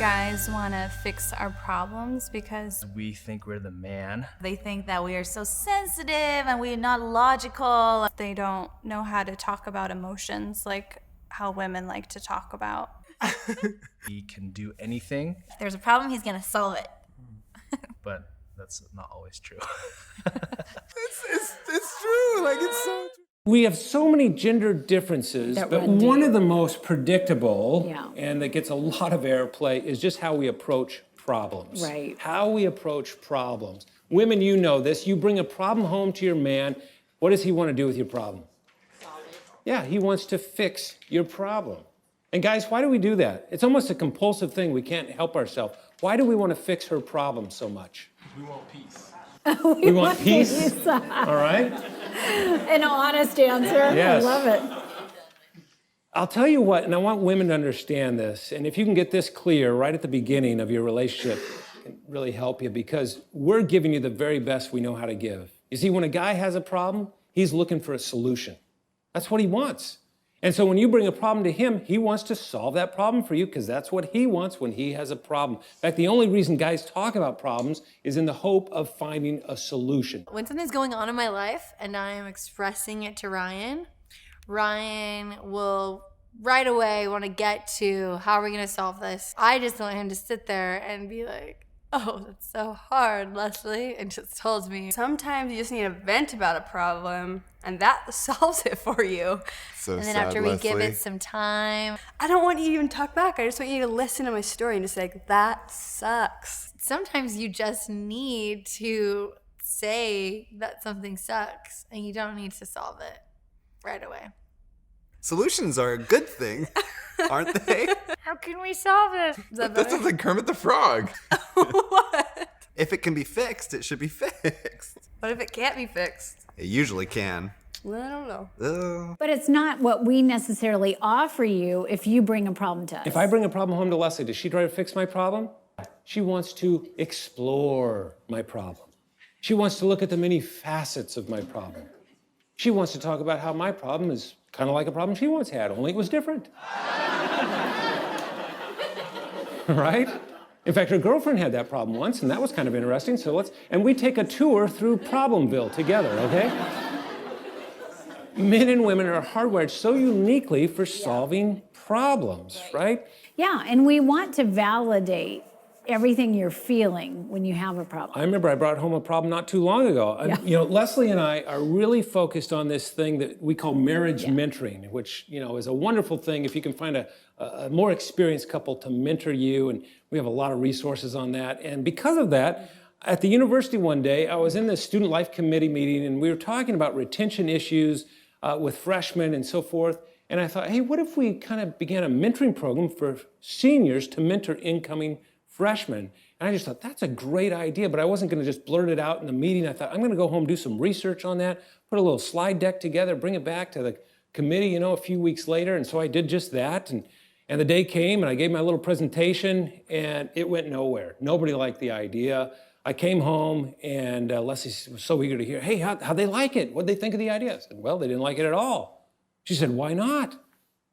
Guys want to fix our problems because we think we're the man. They think that we are so sensitive and we're not logical. They don't know how to talk about emotions like how women like to talk about. He can do anything. If there's a problem, he's gonna solve it. But that's not always true. It's true. Like, it's so true. We have so many gender differences, but one of the most predictable and that gets a lot of airplay is just how we approach problems. Right. How we approach problems. Women, you know this. You bring a problem home to your man. What does he want to do with your problem? Solve it. Yeah, he wants to fix your problem. And guys, why do we do that? It's almost a compulsive thing. We can't help ourselves. Why do we want to fix her problem so much? We want peace. We want peace. All right? An honest answer. Yes. I love it. I'll tell you what, and I want women to understand this, and if you can get this clear right at the beginning of your relationship, it can really help you, because we're giving you the very best we know how to give. You see, when a guy has a problem, he's looking for a solution. That's what he wants. And so when you bring a problem to him, he wants to solve that problem for you, because that's what he wants when he has a problem. In fact, the only reason guys talk about problems is in the hope of finding a solution. When something's going on in my life and I am expressing it to Ryan, Ryan will right away want to get to how are we going to solve this. I just want him to sit there and be like, oh, that's so hard, Leslie, and just tells me. Sometimes you just need to vent about a problem, and that solves it for you. So And then sad, after we give Leslie. it some time, I don't want you to even talk back. I just want you to listen to my story and just say, like, that sucks. sometimes you just need to say that something sucks and you don't need to solve it right away. Solutions are a good thing, aren't they? How can we solve it? Is that That sounds better? like Kermit the Frog. What? If it can be fixed, it should be fixed. What if it can't be fixed? It usually can. Well, I don't know. But it's not what we necessarily offer you if you bring a problem to us. If I bring a problem home to Leslie, does she try to fix my problem? She wants to explore my problem. She wants to look at the many facets of my problem. She wants to talk about how my problem is kind of like a problem she once had, only it was different. Right? In fact, her girlfriend had that problem once, and that was kind of interesting. And we take a tour through Problemville together, okay? Men and women are hardwired so uniquely for solving problems, right? Yeah, and we want to validate everything you're feeling when you have a problem. I remember I brought home a problem not too long ago. Leslie and I are really focused on this thing that we call marriage mentoring, which, is a wonderful thing if you can find a more experienced couple to mentor you, and we have a lot of resources on that. And because of that, at the university one day, I was in the student life committee meeting, and we were talking about retention issues with freshmen and so forth. And I thought, hey, what if we kind of began a mentoring program for seniors to mentor incoming freshmen? And I just thought, that's a great idea, but I wasn't going to just blurt it out in the meeting. I thought, I'm going to go home, do some research on that, put a little slide deck together, bring it back to the committee, a few weeks later. And so I did just that. And the day came, and I gave my little presentation, and it went nowhere. Nobody liked the idea. I came home, and Leslie was so eager to hear, hey, how'd they like it? What'd they think of the idea? I said, well, they didn't like it at all. She said, why not?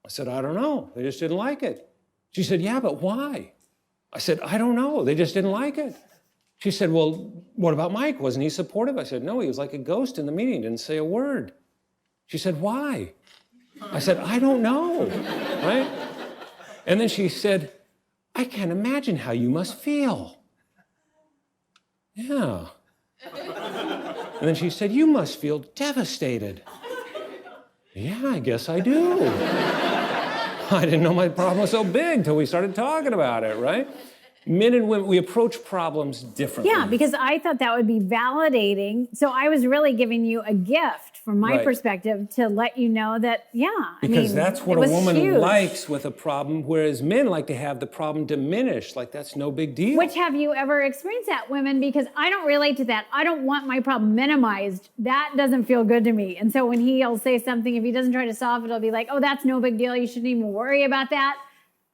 I said, I don't know. They just didn't like it. She said, yeah, but why? I said, I don't know. They just didn't like it. She said, well, what about Mike? Wasn't he supportive? I said, no, he was like a ghost in the meeting, didn't say a word. She said, why? I said, I don't know, right? And then she said, I can't imagine how you must feel. Yeah. And then she said, you must feel devastated. Yeah, I guess I do. I didn't know my problem was so big till we started talking about it, right? Men and women, we approach problems differently. Yeah, because I thought that would be validating. So I was really giving you a gift from my perspective to let you know that, Because that's what it a was woman huge. likes with a problem, whereas men like to have the problem diminished, like that's no big deal. Which have you ever experienced that, women? Because I don't relate to that. I don't want my problem minimized. That doesn't feel good to me. And so when he'll say something, if he doesn't try to solve it, I'll be like, oh, that's no big deal. You shouldn't even worry about that.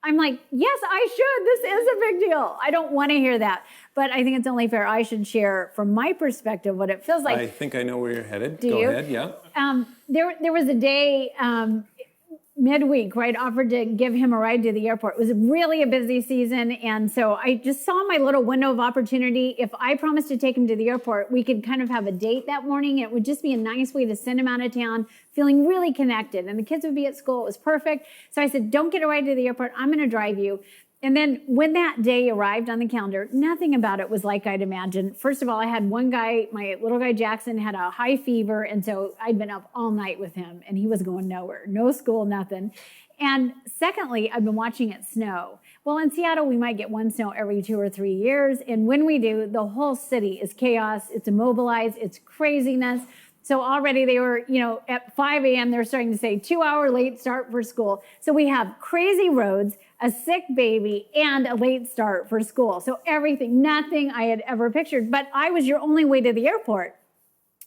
I'm like, yes, I should. This is a big deal. I don't want to hear that. But I think it's only fair I should share from my perspective what it feels like. I think I know where you're headed. Do Go you? ahead, yeah. There was a day midweek where I'd offered to give him a ride to the airport. It was really a busy season. And so I just saw my little window of opportunity. If I promised to take him to the airport, we could kind of have a date that morning. It would just be a nice way to send him out of town, feeling really connected. And the kids would be at school. It was perfect. So I said, don't get a ride to the airport. I'm going to drive you. And then when that day arrived on the calendar, nothing about it was like I'd imagined. First of all, I had one guy, my little guy Jackson, had a high fever. And so I'd been up all night with him and he was going nowhere. No school, nothing. And secondly, I've been watching it snow. Well, in Seattle, we might get one snow every 2 or 3 years. And when we do, the whole city is chaos. It's immobilized. It's craziness. So already they were, at 5 a.m., they're starting to say 2-hour late start for school. So we have crazy roads, a sick baby, and a late start for school. So everything, nothing I had ever pictured, but I was your only way to the airport.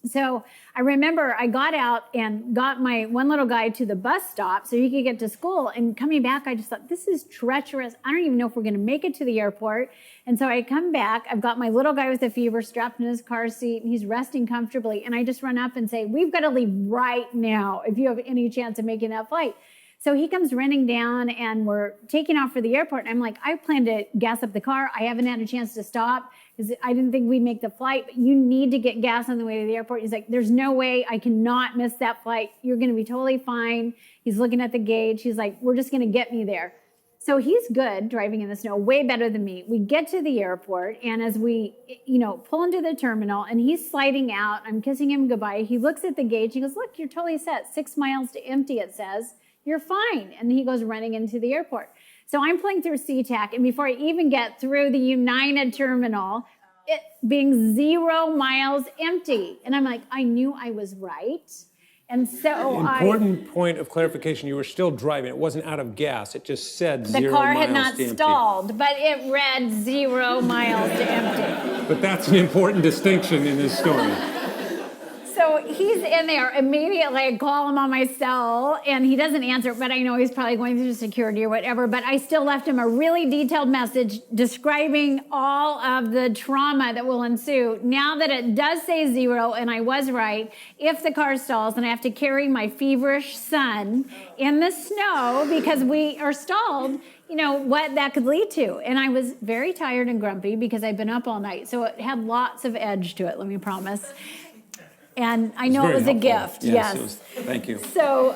So I remember I got out and got my one little guy to the bus stop so he could get to school. And coming back, I just thought, this is treacherous. I don't even know if we're going to make it to the airport. And so I come back. I've got my little guy with a fever strapped in his car seat, and he's resting comfortably. And I just run up and say, we've got to leave right now if you have any chance of making that flight. So he comes running down and we're taking off for the airport. And I'm like, I plan to gas up the car. I haven't had a chance to stop because I didn't think we'd make the flight, but you need to get gas on the way to the airport. He's like, there's no way I cannot miss that flight. You're going to be totally fine. He's looking at the gauge. He's like, we're just going to get me there. So he's good driving in the snow, way better than me. We get to the airport, and as we, pull into the terminal, and he's sliding out, I'm kissing him goodbye. He looks at the gauge. He goes, look, you're totally set. 6 miles to empty, it says. You're fine. And he goes running into the airport. So I'm pulling through SeaTac, and before I even get through the United terminal, it being 0 miles empty. And I'm like, I knew I was right. And so Important point of clarification, you were still driving. It wasn't out of gas. It just said 0 the miles car had not to empty. stalled, but it read 0 miles to empty. But that's an important distinction in this story. So he's in there immediately. I call him on my cell and he doesn't answer, but I know he's probably going through security or whatever. But I still left him a really detailed message describing all of the trauma that will ensue. Now that it does say 0, and I was right, if the car stalls and I have to carry my feverish son in the snow because we are stalled, what that could lead to. And I was very tired and grumpy because I'd been up all night. So it had lots of edge to it, let me promise. And I know it was a gift. Yes. It was, thank you. So,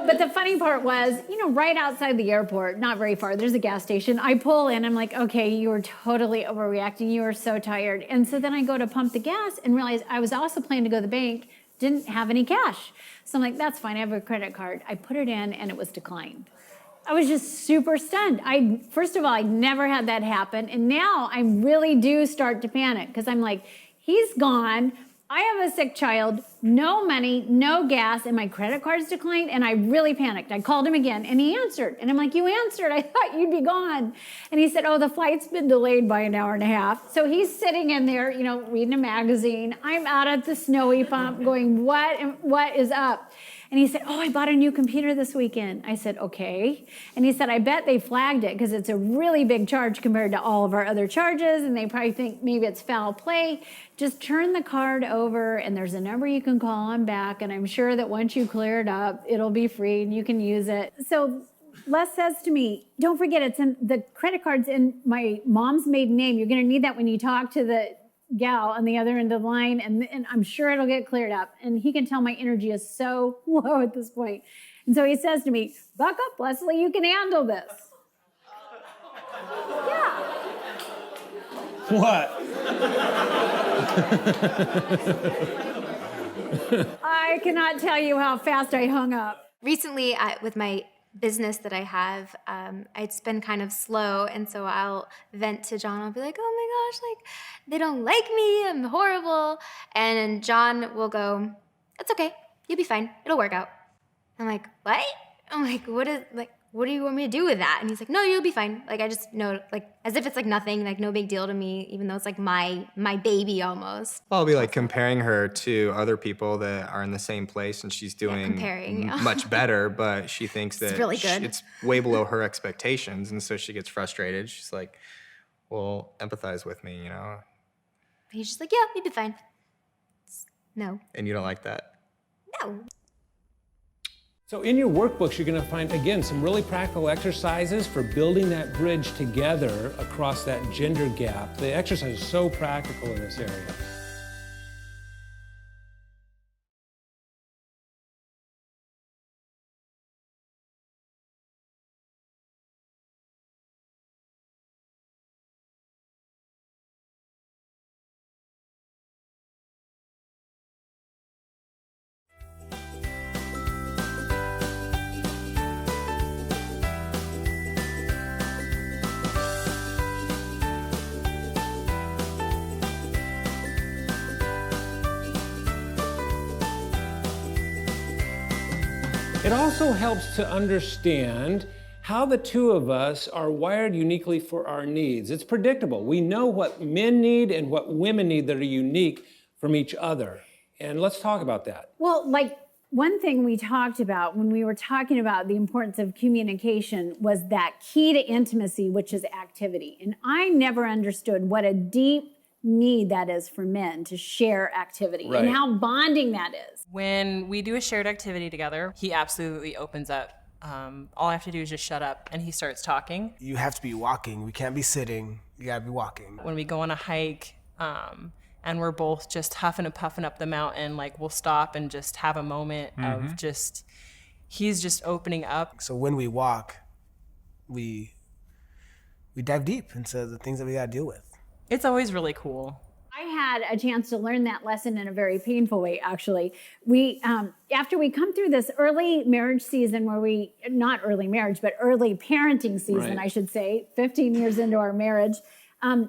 but the funny part was, right outside the airport, not very far, there's a gas station. I pull in, I'm like, okay, you were totally overreacting. You were so tired. And so then I go to pump the gas and realize I was also planning to go to the bank, didn't have any cash. So I'm like, that's fine. I have a credit card. I put it in and it was declined. I was just super stunned. First of all, I never had that happen. And now I really do start to panic because I'm like, he's gone. I have a sick child, no money, no gas, and my credit card's declined, and I really panicked. I called him again, and he answered. And I'm like, you answered. I thought you'd be gone. And he said, oh, the flight's been delayed by an hour and a half. So he's sitting in there, reading a magazine. I'm out at the snowy pump going, what is up? And he said, oh, I bought a new computer this weekend. I said, okay. And he said, I bet they flagged it because it's a really big charge compared to all of our other charges. And they probably think maybe it's foul play. Just turn the card over and there's a number you can call on back. And I'm sure that once you clear it up, it'll be free and you can use it. So Les says to me, don't forget, it's in the credit card's in my mom's maiden name. You're going to need that when you talk to the gal on the other end of the line, and I'm sure it'll get cleared up. And he can tell my energy is so low at this point. And so he says to me, buck up, Leslie, you can handle this. Yeah. What? I cannot tell you how fast I hung up. Recently, with my business that I have, it's been kind of slow, and so I'll vent to John. I'll be like, oh my gosh, like, they don't like me, I'm horrible. And John will go, it's okay, you'll be fine, it'll work out. I'm like, what? I'm like, what do you want me to do with that? And he's like, no, you'll be fine. Like, I just know, like, as if it's like nothing, like no big deal to me, even though it's like my baby almost. I'll be like comparing her to other people that are in the same place and she's doing much better, but she thinks that really good. it's way below her expectations. And so she gets frustrated. She's like, well, empathize with me, He's just like, yeah, you'll be fine. No. And you don't like that? No. So in your workbooks, you're going to find, again, some really practical exercises for building that bridge together across that gender gap. The exercise is so practical in this area. It also helps to understand how the two of us are wired uniquely for our needs. It's predictable. We know what men need and what women need that are unique from each other. And let's talk about that. Well, like one thing we talked about when we were talking about the importance of communication was that key to intimacy, which is activity. And I never understood what a deep need that is for men to share activity and how bonding that is. When we do a shared activity together, he absolutely opens up. All I have to do is just shut up and he starts talking. You have to be walking. We can't be sitting. You gotta be walking. When we go on a hike and we're both just huffing and puffing up the mountain, like we'll stop and just have a moment of just, he's just opening up. So when we walk, we dive deep into the things that we gotta deal with. It's always really cool. I had a chance to learn that lesson in a very painful way, actually. We, after we come through this early marriage season where not early marriage, but early parenting season, I should say, 15 years into our marriage,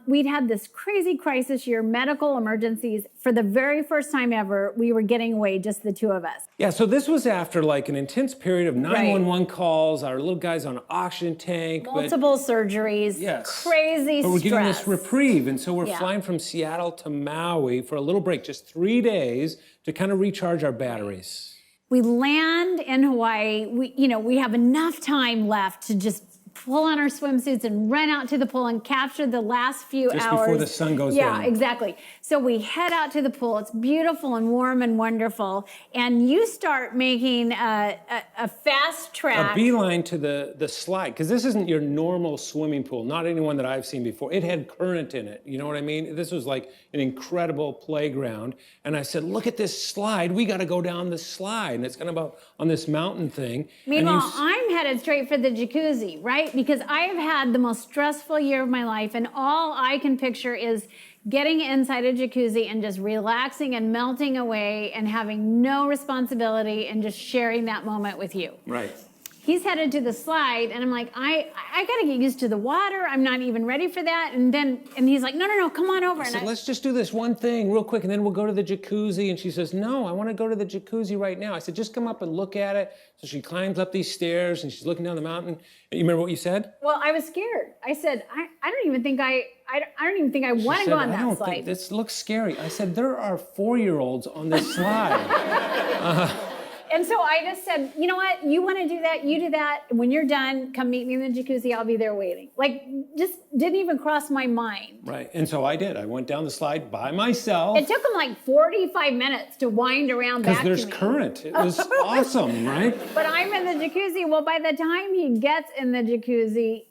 we'd had this crazy crisis year, medical emergencies. For the very first time ever, we were getting away, just the two of us. Yeah, so this was after like an intense period of 911 calls, our little guy's on an oxygen tank. Multiple surgeries, crazy But we're stress. getting this reprieve, and so we're flying from Seattle to Maui for a little break, just 3 days to kind of recharge our batteries. We land in Hawaii, we have enough time left to just pull on our swimsuits and run out to the pool and capture the last few hours. Just before the sun goes down. Yeah, exactly. So we head out to the pool. It's beautiful and warm and wonderful. And you start making a fast track. A beeline to the slide, because this isn't your normal swimming pool, not anyone that I've seen before. It had current in it, you know what I mean? This was like an incredible playground. And I said, look at this slide. We got to go down the slide. And it's kind of on this mountain thing. Meanwhile, I'm headed straight for the jacuzzi, right? Because I have had the most stressful year of my life, and all I can picture is getting inside a jacuzzi and just relaxing and melting away and having no responsibility and just sharing that moment with you. Right. He's headed to the slide, and I'm like, I gotta get used to the water. I'm not even ready for that. And he's like, no, come on over. I said, let's just do this one thing real quick, and then we'll go to the jacuzzi. And she says, no, I want to go to the jacuzzi right now. I said, just come up and look at it. So she climbs up these stairs, and she's looking down the mountain. You remember what you said? Well, I was scared. I said, I don't even think I want to go on that slide. This looks scary. I said, there are 4-year-olds on this slide. And so I just said, you know what? You want to do that? You do that. When you're done, come meet me in the jacuzzi. I'll be there waiting. Like, just didn't even cross my mind. Right. And so I did. I went down the slide by myself. It took him like 45 minutes to wind around back to me. Because there's current. It was awesome, right? But I'm in the jacuzzi. Well, by the time he gets in the jacuzzi,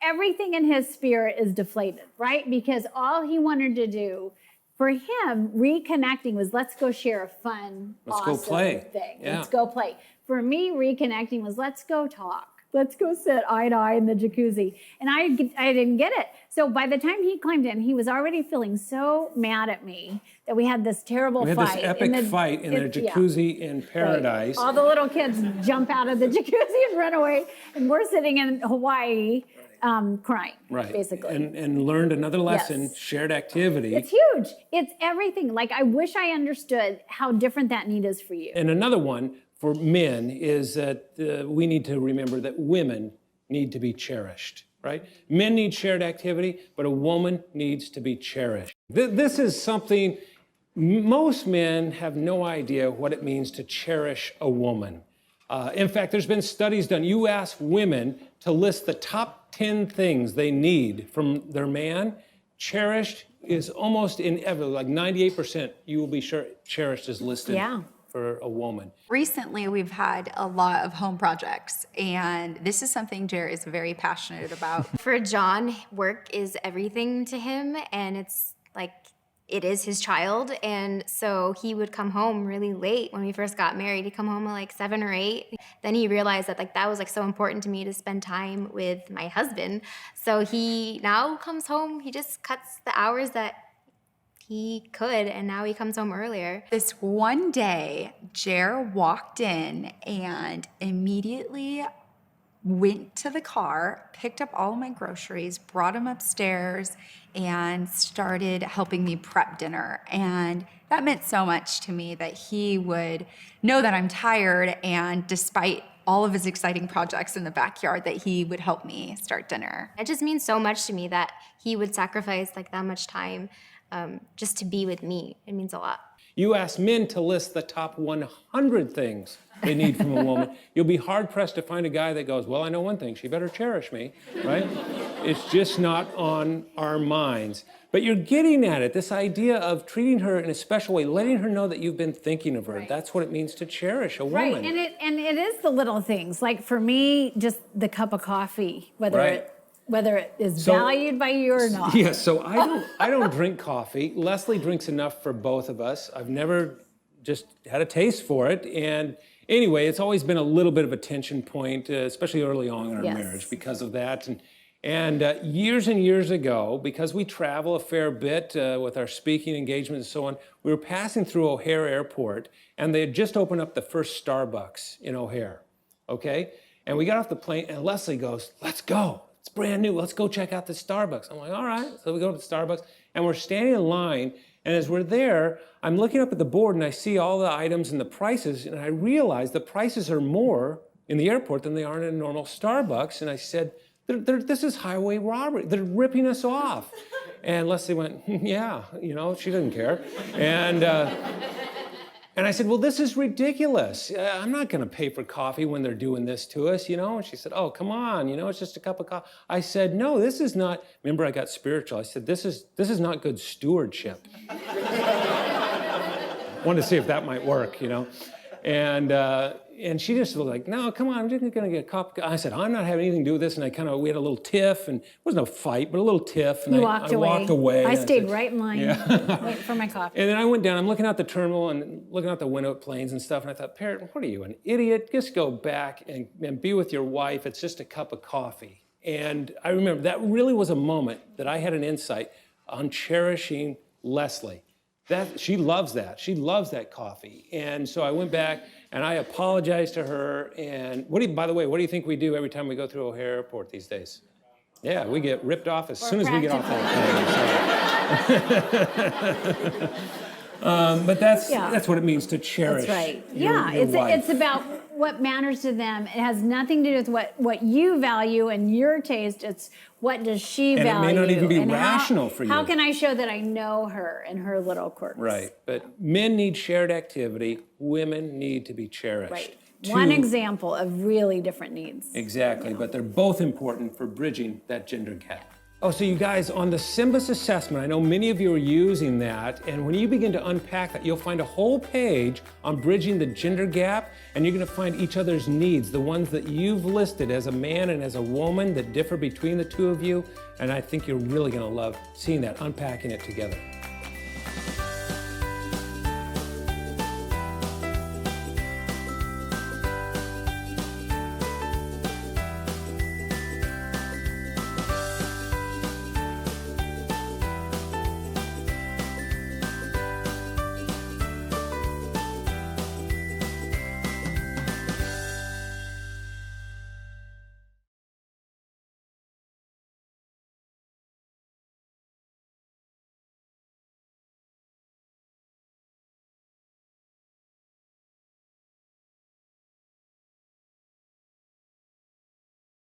everything in his spirit is deflated, right? Because all he wanted to do for him, reconnecting was, let's go share a fun, awesome thing. Yeah. Let's go play. For me, reconnecting was, let's go talk. Let's go sit eye to eye in the jacuzzi. And I didn't get it. So by the time he climbed in, he was already feeling so mad at me that we had this terrible fight. We had this epic fight in the jacuzzi in paradise. Right. All the little kids jump out of the jacuzzi and run away. And we're sitting in Hawaii crying, basically. And learned another lesson, shared activity. It's huge. It's everything. Like, I wish I understood how different that need is for you. And another one for men is that we need to remember that women need to be cherished, right? Men need shared activity, but a woman needs to be cherished. This is something most men have no idea what it means to cherish a woman. In fact, there's been studies done. You ask women to list the top 10 things they need from their man. Cherished is almost inevitable, like 98% you will be sure cherished is listed. Yeah. for a woman? Recently, we've had a lot of home projects, and this is something Jared is very passionate about. For John, work is everything to him, and it's like, it is his child, and so he would come home really late when we first got married. He'd come home at like 7 or 8. Then he realized that like that was like so important to me to spend time with my husband. So he now comes home, he just cuts the hours that he could, and now he comes home earlier. This one day, Jer walked in and immediately went to the car, picked up all of my groceries, brought them upstairs, and started helping me prep dinner. And that meant so much to me that he would know that I'm tired, and despite all of his exciting projects in the backyard, that he would help me start dinner. It just means so much to me that he would sacrifice like that much time just to be with me. It means a lot. You ask men to list the top 100 things they need from a woman. You'll be hard-pressed to find a guy that goes, well, I know one thing, she better cherish me, right? It's just not on our minds. But you're getting at it, this idea of treating her in a special way, letting her know that you've been thinking of her. Right. That's what it means to cherish a woman. Right, and it is the little things. Like for me, just the cup of coffee, whether it is valued by you or not. Yeah, so I don't drink coffee. Leslie drinks enough for both of us. I've never just had a taste for it. And anyway, it's always been a little bit of a tension point, especially early on in our marriage because of that. And years and years ago, because we travel a fair bit with our speaking engagements and so on, we were passing through O'Hare Airport, and they had just opened up the first Starbucks in O'Hare, okay? And we got off the plane, and Leslie goes, let's go. It's brand new. Let's go check out the Starbucks. I'm like, all right. So we go to the Starbucks, and we're standing in line. And as we're there, I'm looking up at the board, and I see all the items and the prices, and I realize the prices are more in the airport than they are in a normal Starbucks. And I said, this is highway robbery. They're ripping us off. And Leslie went, yeah, you know, she didn't care. And I said, well, this is ridiculous. I'm not going to pay for coffee when they're doing this to us, you know? And she said, oh, come on, you know, it's just a cup of coffee. I said, no, this is not, remember I got spiritual. I said, this is not good stewardship. Wanted to see if that might work, you know? And she just was like, no, come on, I'm just going to get a cup. I said, I'm not having anything to do with this. And we had a little tiff, and it wasn't a fight, but a little tiff. And I walked away. I stayed right in line waiting for my coffee. And then I went down, I'm looking out the terminal and looking out the window at planes and stuff. And I thought, Parrot, what are you, an idiot? Just go back and be with your wife. It's just a cup of coffee. And I remember that really was a moment that I had an insight on cherishing Leslie. She loves that. She loves that coffee. And so I went back and I apologized to her. And by the way, what do you think we do every time we go through O'Hare Airport these days? Yeah, we get ripped off as soon as we get off that plane. So. But that's what it means to cherish. That's right. Your wife. It's about what matters to them. It has nothing to do with what you value and your taste. It's what does she value. And it may not even be and rational for you. How can I show that I know her and her little quirks? Right. But men need shared activity. Women need to be cherished. Right. One example of really different needs. Exactly. But they're both important for bridging that gender gap. Oh, so you guys, on the SYMBIS assessment, I know many of you are using that, and when you begin to unpack that, you'll find a whole page on bridging the gender gap, and you're going to find each other's needs, the ones that you've listed as a man and as a woman that differ between the two of you, and I think you're really going to love seeing that, unpacking it together.